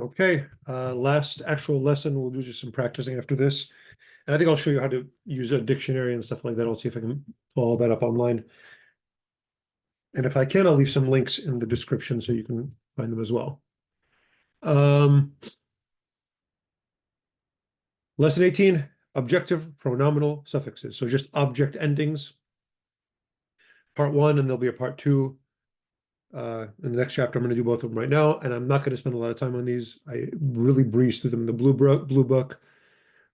Okay, last actual lesson, we'll do just some practicing after this. And I think I'll show you how to use a dictionary and stuff like that. I'll see if I can pull all that up online. And if I can, I'll leave some links in the description so you can find them as well. Lesson 18, objective pronominal suffixes. So just object endings. Part 1, and there'll be a part 2. In the next chapter, I'm going to do both of them right now, and I'm not going to spend a lot of time on these. I really breezed through them in the blue book.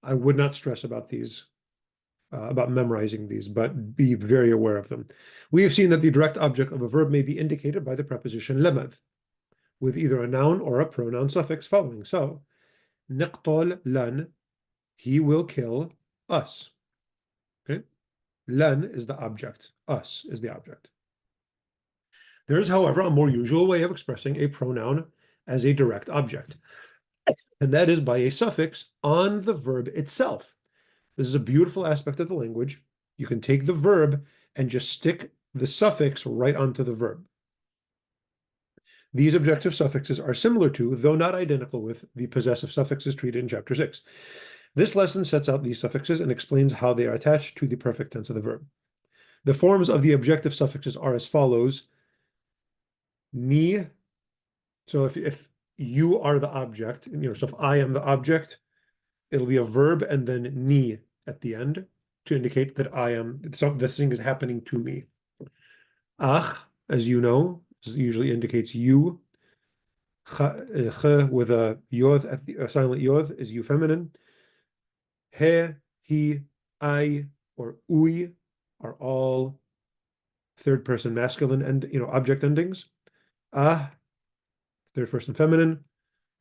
I would not stress about these, about memorizing these, but be very aware of them. We have seen that the direct object of a verb may be indicated by the preposition لمذ, with either a noun or a pronoun suffix following. So, نقتل لن, he will kill us. Okay, لن is the object, us is the object. There is, however, a more usual way of expressing a pronoun as a direct object, and that is by a suffix on the verb itself. This is a beautiful aspect of the language. You can take the verb and just stick the suffix right onto the verb. These objective suffixes are similar to, though not identical with, the possessive suffixes treated in chapter 6. This lesson sets out these suffixes and explains how they are attached to the perfect tense of the verb. The forms of the objective suffixes are as follows. Me, so if you are the object, so if I am the object, it'll be a verb and then ni at the end to indicate that I am, this thing is happening to me. Ach, as you know, usually indicates you. Ch with a yod, a silent yod, is you feminine. He, he, I, or ui are all third person masculine and object endings. Ah, third person feminine.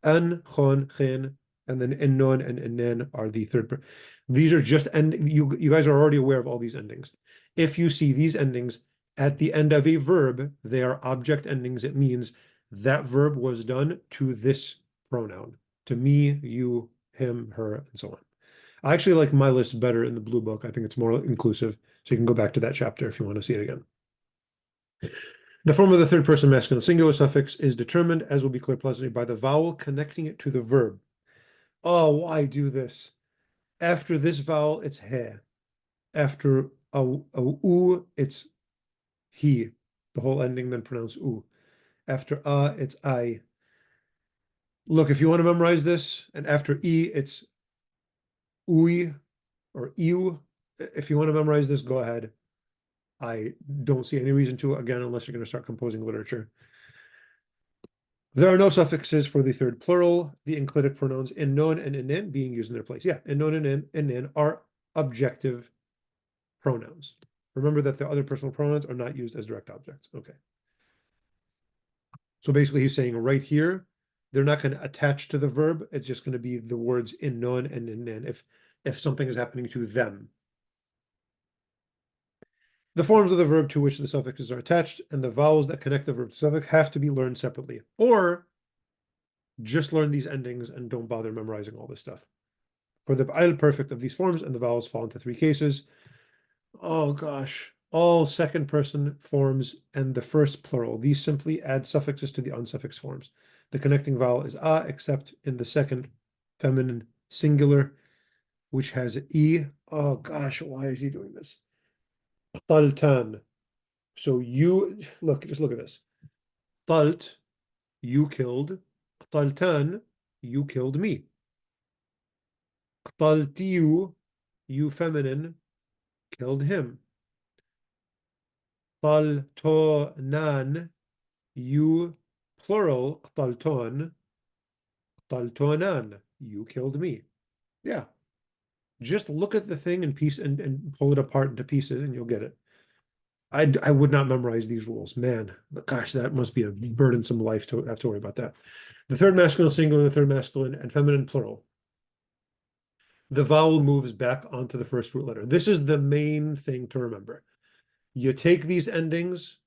An, chon, chen, and then ennon and ennen are the third. These are just you guys are already aware of all these endings. If you see these endings at the end of a verb, they are object endings. It means that verb was done to this pronoun, to me, you, him, her, and so on. I actually like my list better in the blue book. I think it's more inclusive. So you can go back to that chapter if you want to see it again. The form of the third person masculine singular suffix is determined, as will be clear presently, by the vowel connecting it to the verb. Oh, why do this? After this vowel, it's he. After a u, it's he. The whole ending then pronounced u. After a, it's I. Look, if you want to memorize this, and after e, it's ui or iu. If you want to memorize this, go ahead. I don't see any reason to, again, unless you're going to start composing literature. There are no suffixes for the third plural, the enclitic pronouns ennon and ennen being used in their place. Yeah, ennon and ennen are objective pronouns. Remember that the other personal pronouns are not used as direct objects. Okay. So basically he's saying right here, they're not going to attach to the verb. It's just going to be the words ennon and ennen if something is happening to them. The forms of the verb to which the suffixes are attached and the vowels that connect the verb to suffix have to be learned separately, or just learn these endings and don't bother memorizing all this stuff. For the perfect of these forms and the vowels fall into 3 cases. Oh gosh, all second person forms and the first plural. These simply add suffixes to the unsuffixed forms. The connecting vowel is a, except in the second feminine singular, which has e. Oh gosh, why is he doing this? Taltan. So you just look at this. Talt, you killed. Taltan, you killed me. Taltiu, you feminine, killed him. Taltonan, you plural, talton. Taltonan, you killed me. Yeah. Just look at the thing in piece and pull it apart into pieces and you'll get it. I would not memorize these rules. Man, gosh, that must be a burdensome life to have to worry about that. The third masculine singular, the third masculine, and feminine plural. The vowel moves back onto the first root letter. This is the main thing to remember. You take these endings,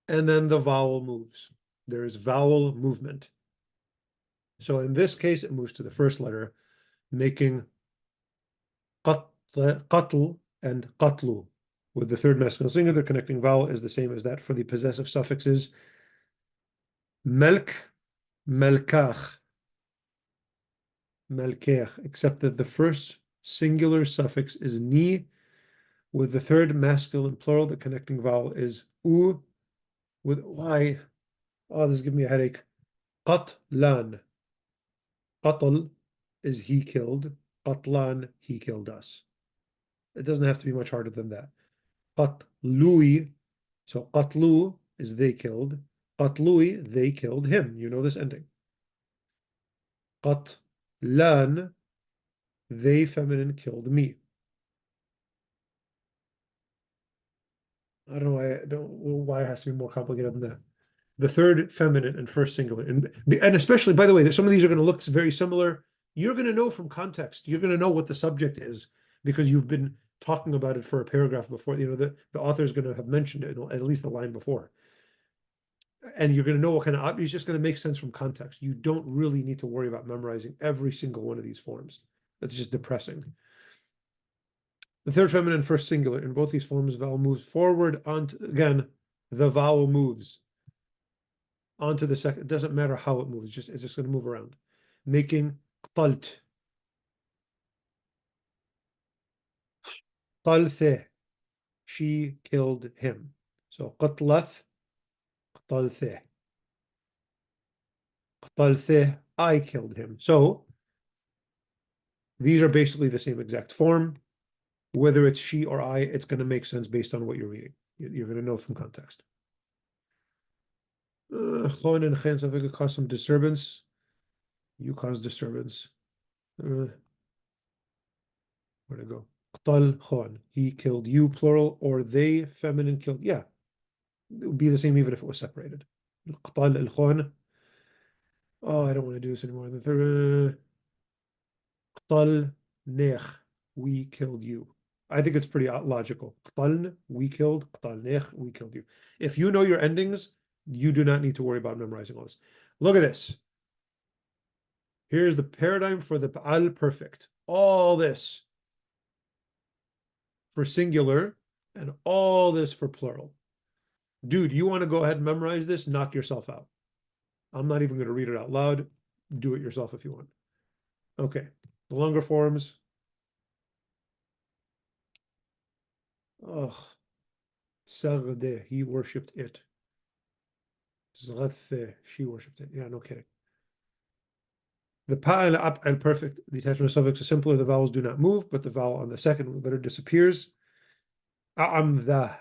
and then the vowel moves. There is vowel movement. So in this case, it moves to the first letter, making qatl and qatlu. With the third masculine singular, the connecting vowel is the same as that for the possessive suffixes melk, melkach, melkech, except that the first singular suffix is ni, with the third masculine plural, the connecting vowel is u, with why? Oh, this is giving me a headache. Qatlan. Qatl is he killed. Qatlan, he killed us. It doesn't have to be much harder than that. Qatlui, so qatlu is they killed. Qatlui, they killed him. You know this ending. Qatlan, they feminine killed me. I don't know why it has to be more complicated than that. The third feminine and first singular, and especially, by the way, that some of these are going to look very similar. You're going to know from context. You're going to know what the subject is because you've been talking about it for a paragraph before. You know, the author is going to have mentioned it at least the line before, and you're going to know what kind of. It's just going to make sense from context. You don't really need to worry about memorizing every single one of these forms. That's just depressing. The third feminine, first singular, in both these forms, vowel moves forward onto, again, the vowel moves onto the second. It doesn't matter how it moves, it's just going to move around, making qtalt. Qtalthe, she killed him. So qatlath, qtalthe. Qtalthe, I killed him. So these are basically the same exact form. Whether it's she or I, it's going to make sense based on what you're reading. You're going to know from context. Chon and chen suffix cause some disturbance. You cause disturbance. Where'd it go? Qtal chon. He killed you, plural, or they, feminine, killed. Yeah, it would be the same even if it was separated. Qtal el chon. Oh, I don't want to do this anymore. The third. Qtal nech. We killed you. I think it's pretty logical. Qtaln, we killed. Qtal nech, we killed you. If you know your endings, you do not need to worry about memorizing all this. Look at this. Here's the paradigm for the Ba'al perfect. All this for singular and all this for plural. Dude, you want to go ahead and memorize this? Knock yourself out. I'm not even going to read it out loud. Do it yourself if you want. Okay, the longer forms. Ugh. Sagde, he worshipped it. Zghathe, she worshipped it. Yeah, no kidding. The pa and ap and perfect, the attachment suffix is simpler. The vowels do not move, but the vowel on the second letter disappears. A'amdha.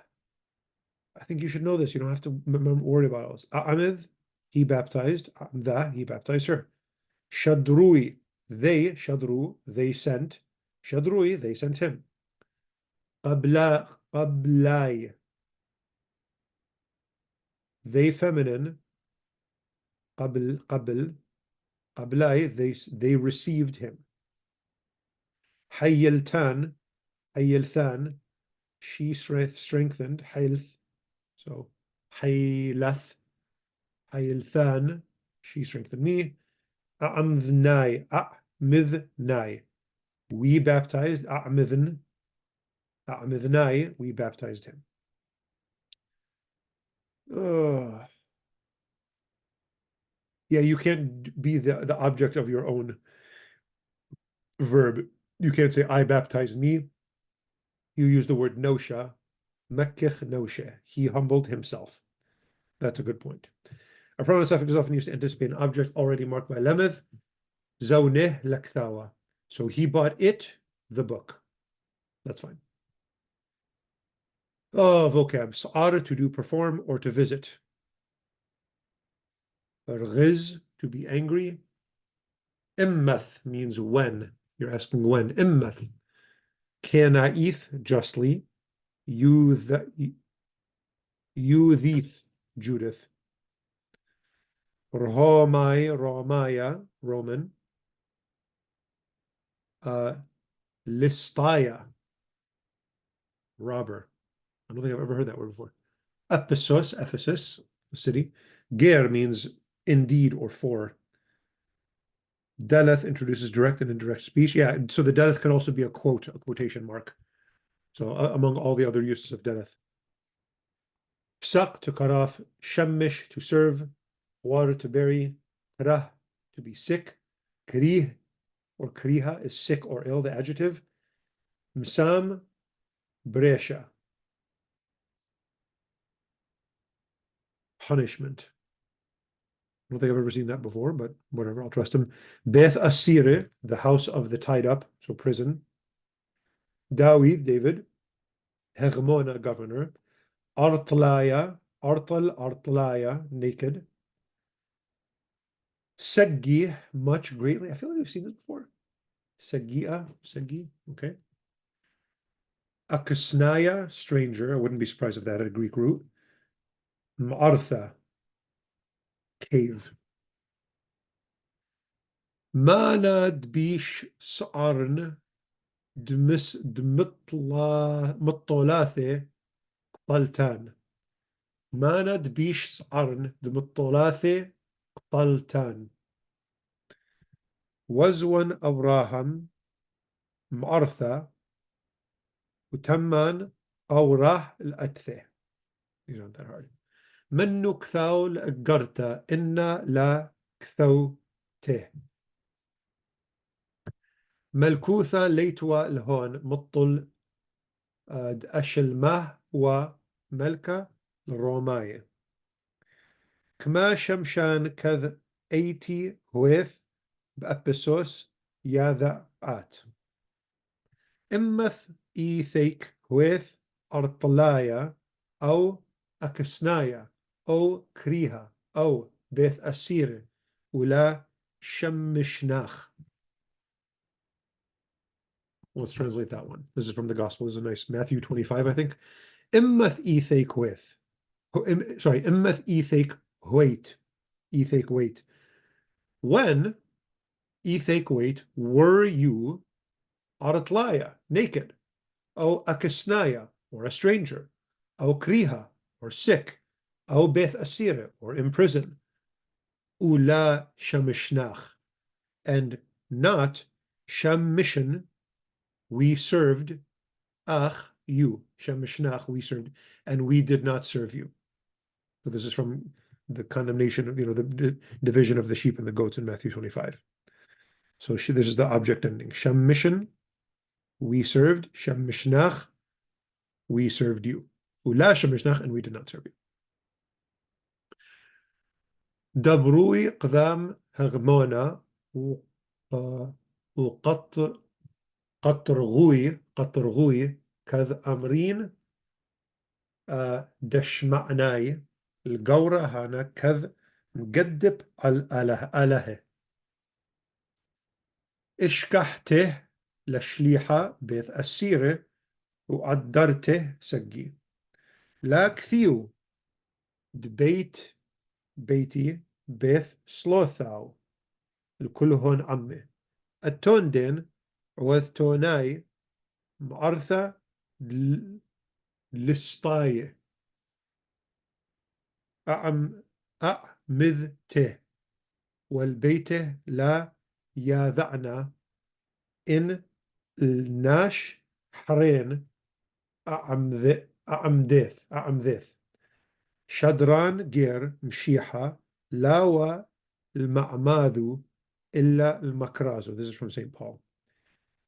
I think you should know this. You don't have to worry about all this. A'amid, he baptized. A'amdha, he baptized her. Shadrui, they, shadru, they sent. Shadrui, they sent him. Qablai, they feminine. Qabl, qablai, they received him. Hayyaltan, hayyalthan, she strengthened. Haylth, so haylath, hayyalthan, she strengthened me. A'amdhnai, a'midhnai, we baptized. A'midhnai, we baptized him. Yeah, you can't be the object of your own verb. You can't say, I baptized me. You use the word nosha, mekkich noshe. He humbled himself. That's a good point. A pronoun suffix is often used to anticipate an object already marked by lemeth. Zauneh lekthawa. So he bought it, the book. That's fine. Oh, vocab. Sa'ar, to do, perform, or to visit. Ghiz, to be angry. Immath means when. You're asking when. Immath. Kana'ith, justly. Youthith, Judith. Romaya, Roman. Listaya, robber. I don't think I've ever heard that word before. Ephesus, Ephesus, the city. Ger means indeed or for. Deleth introduces direct and indirect speech. Yeah, so the deleth can also be a quote, a quotation mark. So among all the other uses of deleth. Psak, to cut off. Shemmish, to serve. Water, to bury. Krah, to be sick. Krih or kriha is sick or ill, the adjective. Msam, bresha, punishment. I don't think I've ever seen that before, but whatever, I'll trust him. Beth Asire, the house of the tied up, so prison. David, David. Hegemona, governor. Artlaya, Artlaya, naked. Seggi, much, greatly. I feel like we've seen this before. Seggi, okay. Akasnaya, stranger. I wouldn't be surprised if that had a Greek root. Ma'artha, cave. Mana dbish sa'arn dmitlathi قطلتان. Mana dbish sa'arn dmitlathi قطلتان. وزون أوراهم معرثة وتمان أوراه الأتثة. These aren't that hard. منو كثاو لأجرتا إنا لا كثو ته. ملكوثة ليتوا الهون مطل أشل ماه وملكة الروماية. كما شمشان كذ أيتي هويث بأبسوس ياذا آت. إمث إيثيك هويث أرطلايا أو أكسنايا أو كريها أو بيت أسيرة ولا شمشناخ. Let's translate that one. This is from the Gospel. This is a nice Matthew 25, I think. Immath ethake hueth. Sorry, immath ethake huet. Ethake wait. When ethake wait were you aratlaya, naked, o akasnaya, or a stranger, o kriha, or sick, o beth asira, or in prison, ula shameshnach, and not shammishan, we served, ach, you, shammishnach, we served, and we did not serve you. So this is from the condemnation of, the division of the sheep and the goats in Matthew 25. So this is the object ending. Shammishan, we served. Shammishnach, we served you. Ula shammishnach, and we did not serve you. Dabrui qdam hagmona وقطر غوي كذ أمرين دشمعناي الجورة هانا كذ مقدب الأله إشكحته لشليحة بيت السيرة وقدرته سجي لا كثيو بيتي بيت سلوثاو الكل هون عمي التوندين وذتوناي معرثة للسطاية أعمذته والبيته لا ياذعنا إن الناش حرين أعمذيث شدران جير مشيحة لا المعماذ إلا المكرازو. This is from St. Paul.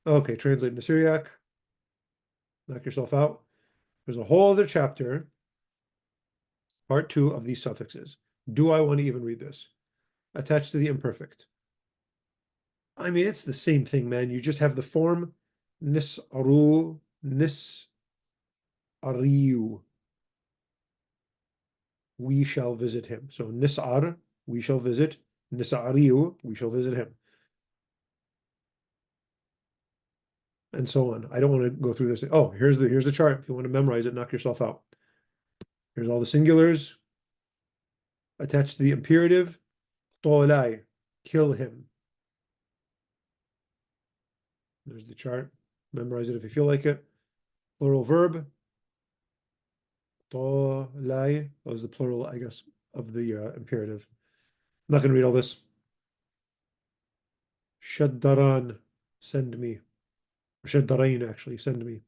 Okay, translate into Syriac. Knock yourself out. There's a whole other chapter, part 2 of these suffixes. Do I want to even read this? Attached to the imperfect. I mean, it's the same thing, man. You just have the form nis'aru, nis'ariyu. We shall visit him. So nis'ar, we shall visit. Nis'ariyu, we shall visit him. And so on. I don't want to go through this. Oh, here's the chart. If you want to memorize it, knock yourself out. Here's all the singulars attached to the imperative. Tolai, kill him. There's the chart. Memorize it if you feel like it. Plural verb. Tolai. That was the plural, I guess, of the imperative. I'm not going to read all this. Shaddaran, send me. Shaddarain, actually, send me.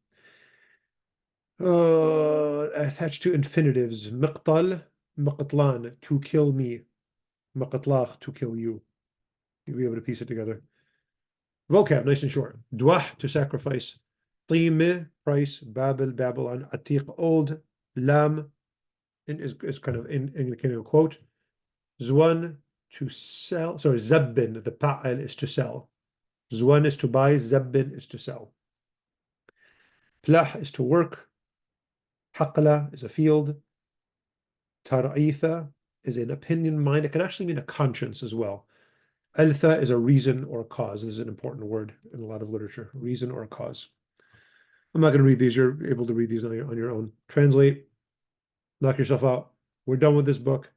Attached to infinitives. Miqtal, miqtlan, to kill me. maqatlach, to kill you. You'll be able to piece it together. Vocab, nice and short. Dwah, to sacrifice. Qime, price. Babel, Babylon. Atiq, old. Lam is kind of indicating a quote. Zwan, to sell. Sorry, zabbin, the pa'al is to sell. Zwan is to buy. Zabbin is to sell. Plah is to work. Haqla is a field. Tar'itha is an opinion, mind. It can actually mean a conscience as well. Altha is a reason or a cause. This is an important word in a lot of literature. Reason or a cause. I'm not going to read these. You're able to read these on your own. Translate. Knock yourself out. We're done with this book.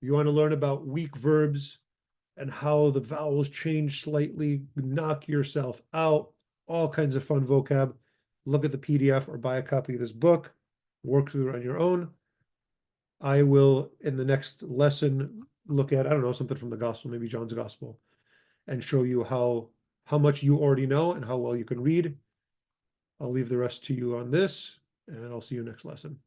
You want to learn about weak verbs and how the vowels change slightly. Knock yourself out. All kinds of fun vocab. Look at the PDF or buy a copy of this book. Work through it on your own. I will, in the next lesson, look at, I don't know, something from the gospel, maybe John's gospel, and show you how much you already know and how well you can read. I'll leave the rest to you on this, and I'll see you next lesson.